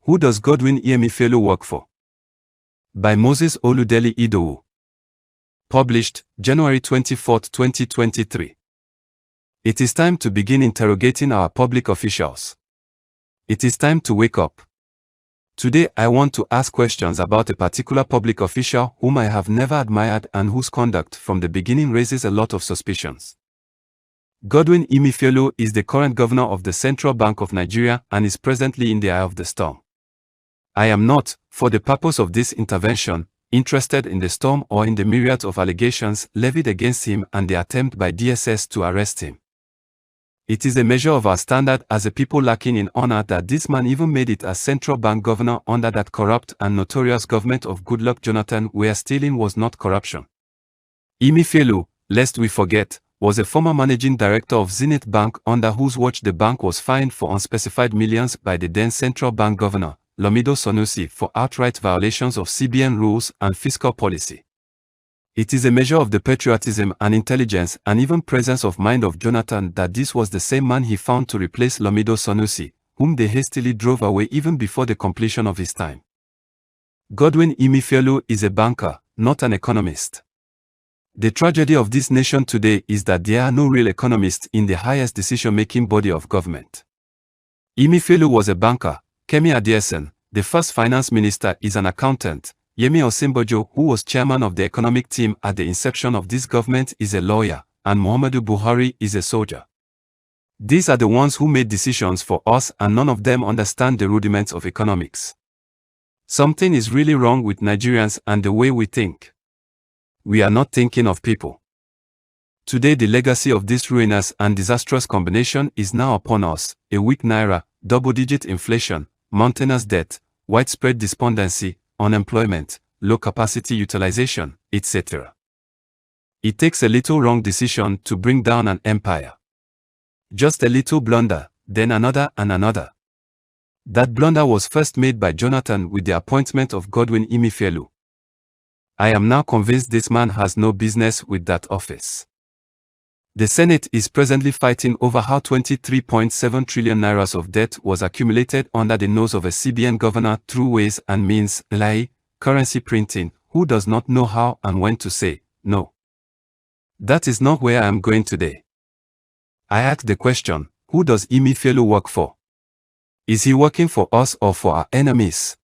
Who does Godwin Emefiele work for? By Moses Oludele Idowu. Published, January 24, 2023. It is time to begin interrogating our public officials. It is time to wake up. Today I want to ask questions about a particular public official whom I have never admired and whose conduct from the beginning raises a lot of suspicions. Godwin Emefiele is the current governor of the Central Bank of Nigeria and is presently in the eye of the storm. I am not, for the purpose of this intervention, interested in the storm or in the myriad of allegations levied against him and the attempt by DSS to arrest him. It is a measure of our standard as a people lacking in honor that this man even made it as Central Bank governor under that corrupt and notorious government of Goodluck Jonathan, where stealing was not corruption. Emefiele, lest we forget, was a former managing director of Zenith Bank under whose watch the bank was fined for unspecified millions by the then Central Bank governor, Lamido Sanusi, for outright violations of CBN rules and fiscal policy. It is a measure of the patriotism and intelligence and even presence of mind of Jonathan that this was the same man he found to replace Lamido Sanusi, whom they hastily drove away even before the completion of his time. Godwin Emefiele is a banker, not an economist. The tragedy of this nation today is that there are no real economists in the highest decision-making body of government. Emefiele was a banker. Kemi Adeosun, the first finance minister, is an accountant. Yemi Osinbajo, who was chairman of the economic team at the inception of this government, is a lawyer, and Muhammadu Buhari is a soldier. These are the ones who made decisions for us, and none of them understand the rudiments of economics. Something is really wrong with Nigerians and the way we think. We are not thinking of people. Today the legacy of this ruinous and disastrous combination is now upon us: a weak naira, double-digit inflation, mountainous debt, widespread despondency, unemployment, low capacity utilization, etc. It takes a little wrong decision to bring down an empire. Just a little blunder, then another and another. That blunder was first made by Jonathan with the appointment of Godwin Emefiele. I am now convinced this man has no business with that office. The Senate is presently fighting over how 23.7 trillion naira of debt was accumulated under the nose of a CBN governor through ways and means, lie, currency printing, who does not know how and when to say no. That is not where I am going today. I ask the question, who does Emefiele work for? Is he working for us or for our enemies?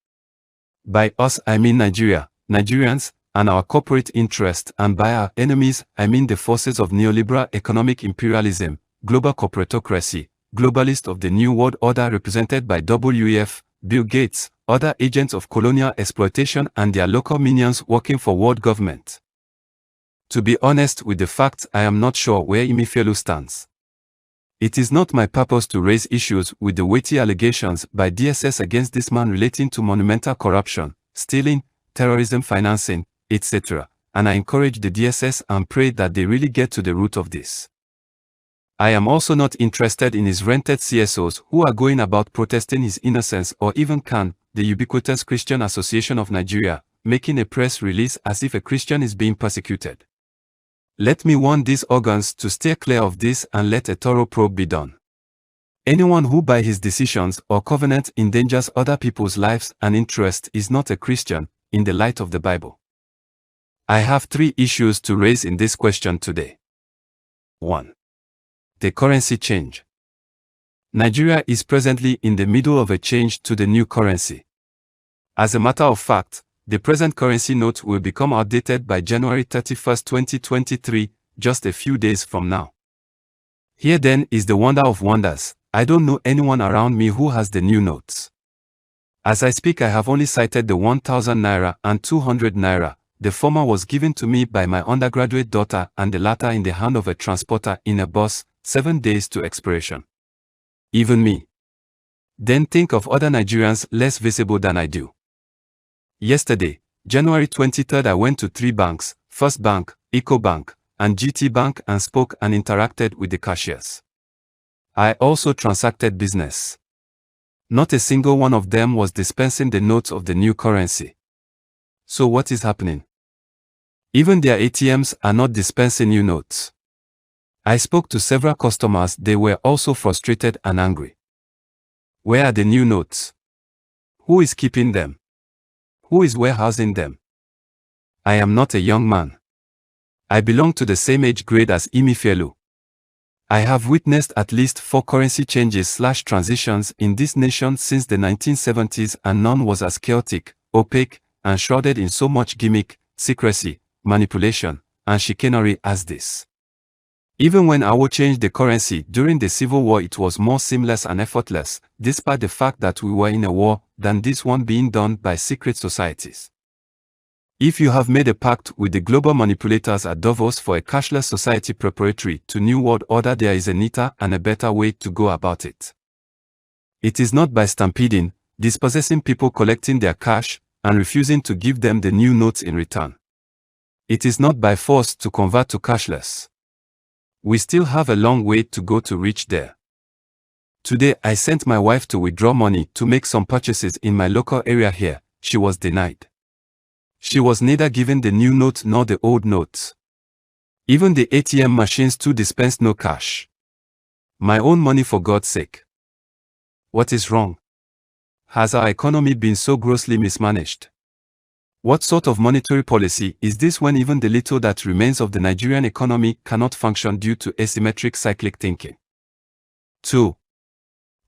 By us I mean Nigeria, Nigerians, and our corporate interest, and by our enemies, I mean the forces of neoliberal economic imperialism, global corporatocracy, globalists of the New World Order represented by WEF, Bill Gates, other agents of colonial exploitation and their local minions working for world government. To be honest with the facts, I am not sure where Emefiele stands. It is not my purpose to raise issues with the weighty allegations by DSS against this man relating to monumental corruption, stealing, terrorism financing, etc., and I encourage the DSS and pray that they really get to the root of this. I am also not interested in his rented CSOs who are going about protesting his innocence, or even CAN, the ubiquitous Christian Association of Nigeria, making a press release as if a Christian is being persecuted. Let me warn these organs to steer clear of this and let a thorough probe be done. Anyone who by his decisions or covenant endangers other people's lives and interests is not a Christian, in the light of the Bible. I have 3 issues to raise in this question today. 1. The currency change. Nigeria is presently in the middle of a change to the new currency. As a matter of fact, the present currency note will become outdated by January 31, 2023, just a few days from now. Here then is the wonder of wonders. I don't know anyone around me who has the new notes. As I speak, I have only cited the 1,000 naira and 200 naira. The former was given to me by my undergraduate daughter and the latter in the hand of a transporter in a bus, 7 days to expiration. Even me. Then think of other Nigerians less visible than I do. Yesterday, January 23rd, I went to 3 banks, First Bank, EcoBank, and GT Bank, and spoke and interacted with the cashiers. I also transacted business. Not a single one of them was dispensing the notes of the new currency. So what is happening? Even their ATMs are not dispensing new notes. I spoke to several customers. They were also frustrated and angry. Where are the new notes? Who is keeping them? Who is warehousing them? I am not a young man. I belong to the same age grade as Emefiele. I have witnessed at least 4 currency changes/transitions in this nation since the 1970s, and none was as chaotic, opaque, and shrouded in so much gimmick, secrecy, manipulation, and chicanery as this. Even when Awo changed the currency during the Civil War, it was more seamless and effortless, despite the fact that we were in a war, than this one being done by secret societies. If you have made a pact with the global manipulators at Davos for a cashless society preparatory to New World Order, there is a neater and a better way to go about it. It is not by stampeding, dispossessing people, collecting their cash, and refusing to give them the new notes in return. It is not by force to convert to cashless. We still have a long way to go to reach there. Today I sent my wife to withdraw money to make some purchases in my local area here. She was denied. She was neither given the new note nor the old notes. Even the ATM machines too dispensed no cash. My own money, for God's sake. What is wrong? Has our economy been so grossly mismanaged? What sort of monetary policy is this when even the little that remains of the Nigerian economy cannot function due to asymmetric cyclic thinking? 2.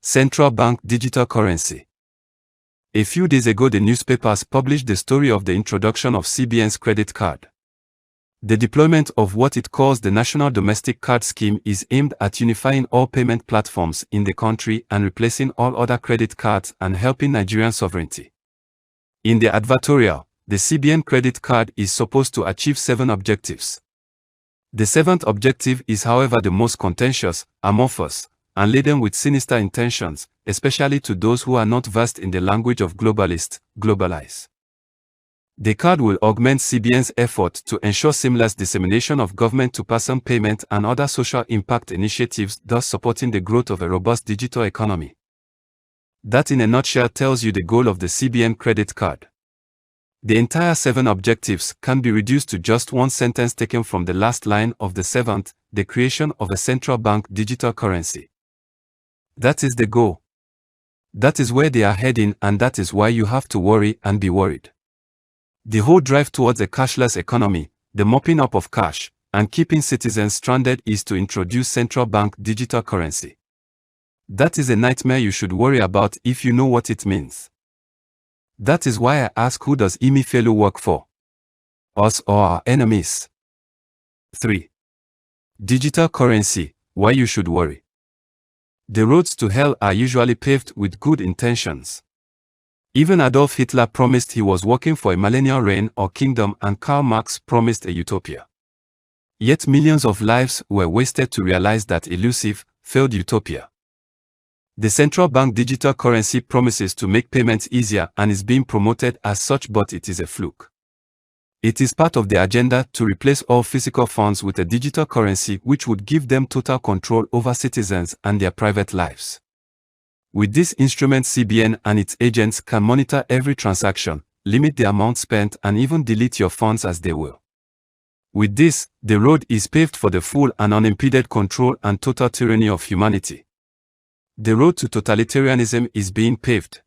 Central bank digital currency. A few days ago, the newspapers published the story of the introduction of CBN's credit card. The deployment of what it calls the National Domestic Card Scheme is aimed at unifying all payment platforms in the country and replacing all other credit cards and helping Nigerian sovereignty. In the advertorial, the CBN credit card is supposed to achieve 7 objectives. The 7th objective is, however, the most contentious, amorphous, and laden with sinister intentions, especially to those who are not versed in the language of globalists, globalize. The card will augment CBN's effort to ensure seamless dissemination of government-to-person payment and other social impact initiatives, thus supporting the growth of a robust digital economy. That in a nutshell tells you the goal of the CBN credit card. The entire 7 objectives can be reduced to just one sentence taken from the last line of the 7th, the creation of a central bank digital currency. That is the goal. That is where they are heading, and that is why you have to worry and be worried. The whole drive towards a cashless economy, the mopping up of cash, and keeping citizens stranded is to introduce central bank digital currency. That is a nightmare you should worry about if you know what it means. That is why I ask, who does Emefiele work for? Us or our enemies? 3. Digital currency, why you should worry. The roads to hell are usually paved with good intentions. Even Adolf Hitler promised he was working for a millennial reign or kingdom, and Karl Marx promised a utopia. Yet millions of lives were wasted to realize that elusive, failed utopia. The central bank digital currency promises to make payments easier and is being promoted as such, but it is a fluke. It is part of the agenda to replace all physical funds with a digital currency which would give them total control over citizens and their private lives. With this instrument, CBN and its agents can monitor every transaction, limit the amount spent, and even delete your funds as they will. With this, the road is paved for the full and unimpeded control and total tyranny of humanity. The road to totalitarianism is being paved.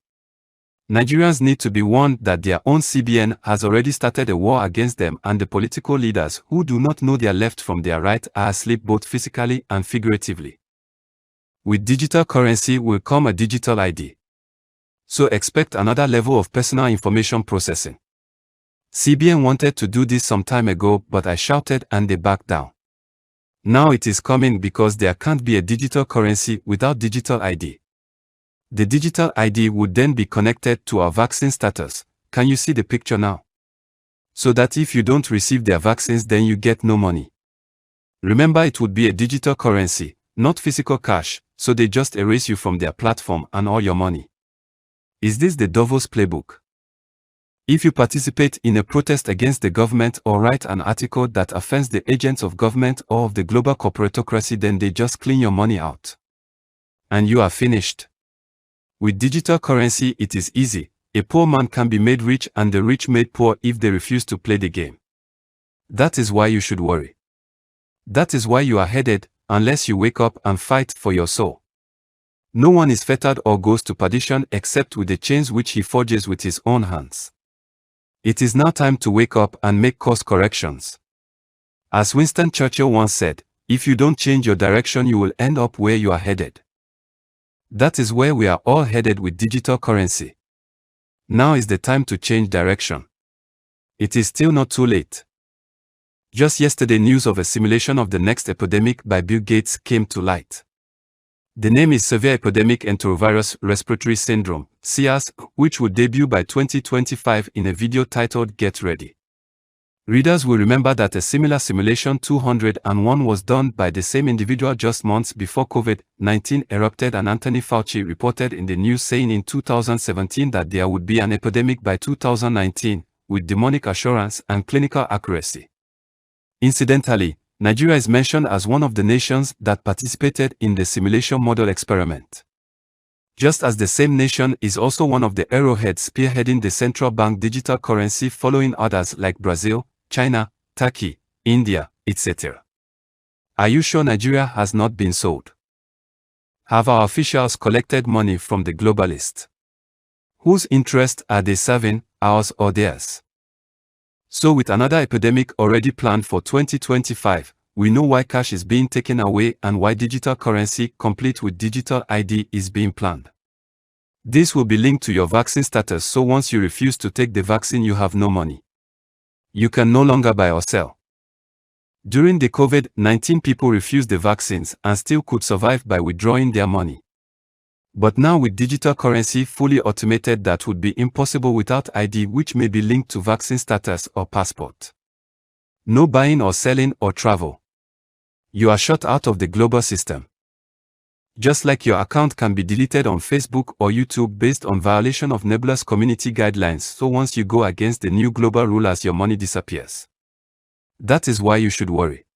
Nigerians need to be warned that their own CBN has already started a war against them, and the political leaders who do not know their left from their right are asleep both physically and figuratively. With digital currency will come a digital ID. So expect another level of personal information processing. CBN wanted to do this some time ago, but I shouted and they backed down. Now it is coming because there can't be a digital currency without digital ID. The digital ID would then be connected to our vaccine status. Can you see the picture now? So that if you don't receive their vaccines, then you get no money. Remember, it would be a digital currency, not physical cash, so they just erase you from their platform and all your money. Is this the Davos playbook? If you participate in a protest against the government or write an article that offends the agents of government or of the global corporatocracy, then they just clean your money out. And you are finished. With digital currency, it is easy. A poor man can be made rich and the rich made poor if they refuse to play the game. That is why you should worry. That is why you are headed, unless you wake up and fight for your soul. No one is fettered or goes to perdition except with the chains which he forges with his own hands. It is now time to wake up and make course corrections. As Winston Churchill once said, if you don't change your direction, you will end up where you are headed. That is where we are all headed with digital currency. Now is the time to change direction. It is still not too late. Just yesterday, news of a simulation of the next epidemic by Bill Gates came to light. The name is Severe Epidemic Enterovirus Respiratory Syndrome, SARS, which will debut by 2025 in a video titled Get Ready. Readers will remember that a similar simulation 201 was done by the same individual just months before COVID-19 erupted, and Anthony Fauci reported in the news saying in 2017 that there would be an epidemic by 2019, with demonic assurance and clinical accuracy. Incidentally, Nigeria is mentioned as one of the nations that participated in the simulation model experiment. Just as the same nation is also one of the arrowheads spearheading the central bank digital currency, following others like Brazil, China, Turkey, India, etc. Are you sure Nigeria has not been sold? Have our officials collected money from the globalists? Whose interests are they serving, ours or theirs? So with another epidemic already planned for 2025, we know why cash is being taken away and why digital currency, complete with digital ID, is being planned. This will be linked to your vaccine status, so once you refuse to take the vaccine, you have no money. You can no longer buy or sell. During the COVID-19, people refused the vaccines and still could survive by withdrawing their money. But now with digital currency fully automated, that would be impossible without ID, which may be linked to vaccine status or passport. No buying or selling or travel. You are shut out of the global system. Just like your account can be deleted on Facebook or YouTube based on violation of nebulous community guidelines, so once you go against the new global rulers, your money disappears. That is why you should worry.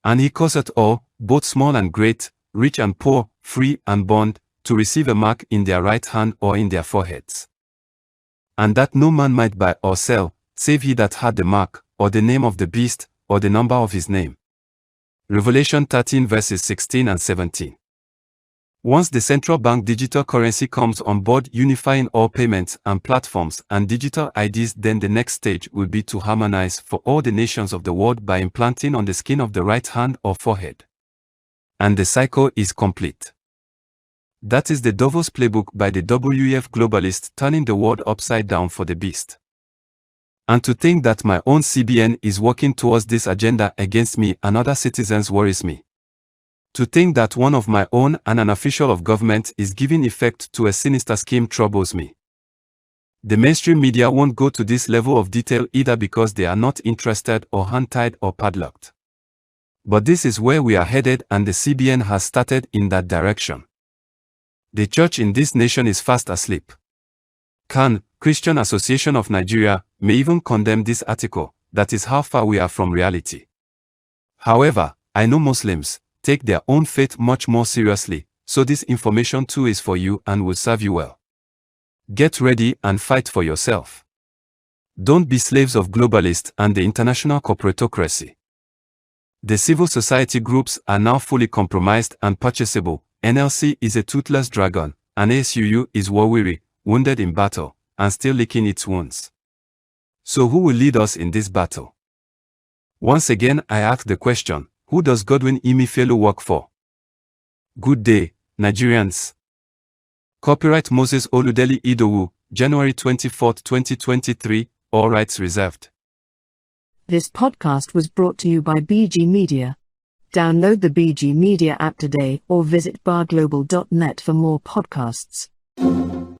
And he causeth all, both small and great, rich and poor, free and bond, to receive a mark in their right hand or in their foreheads. And that no man might buy or sell, save he that had the mark, or the name of the beast, or the number of his name. Revelation 13 verses 16 and 17. Once the central bank digital currency comes on board, unifying all payments and platforms and digital IDs, then the next stage will be to harmonize for all the nations of the world by implanting on the skin of the right hand or forehead. And the cycle is complete. That is the Davos playbook by the WEF globalists, turning the world upside down for the beast. And to think that my own CBN is working towards this agenda against me and other citizens worries me. To think that one of my own and an official of government is giving effect to a sinister scheme troubles me. The mainstream media won't go to this level of detail either, because they are not interested or hand-tied or padlocked. But this is where we are headed, and the CBN has started in that direction. The church in this nation is fast asleep. CAN, Christian Association of Nigeria, may even condemn this article. That is how far we are from reality. However, I know Muslims take their own faith much more seriously, so this information too is for you and will serve you well. Get ready and fight for yourself. Don't be slaves of globalists and the international corporatocracy. The civil society groups are now fully compromised and purchasable. NLC is a toothless dragon, and ASUU is war-weary, wounded in battle, and still licking its wounds. So who will lead us in this battle? Once again, I ask the question, who does Godwin Emefiele work for? Good day, Nigerians. Copyright Moses Oludeli Idowu, January 24, 2023, all rights reserved. This podcast was brought to you by BG Media. Download the BG Media app today or visit barglobal.net for more podcasts.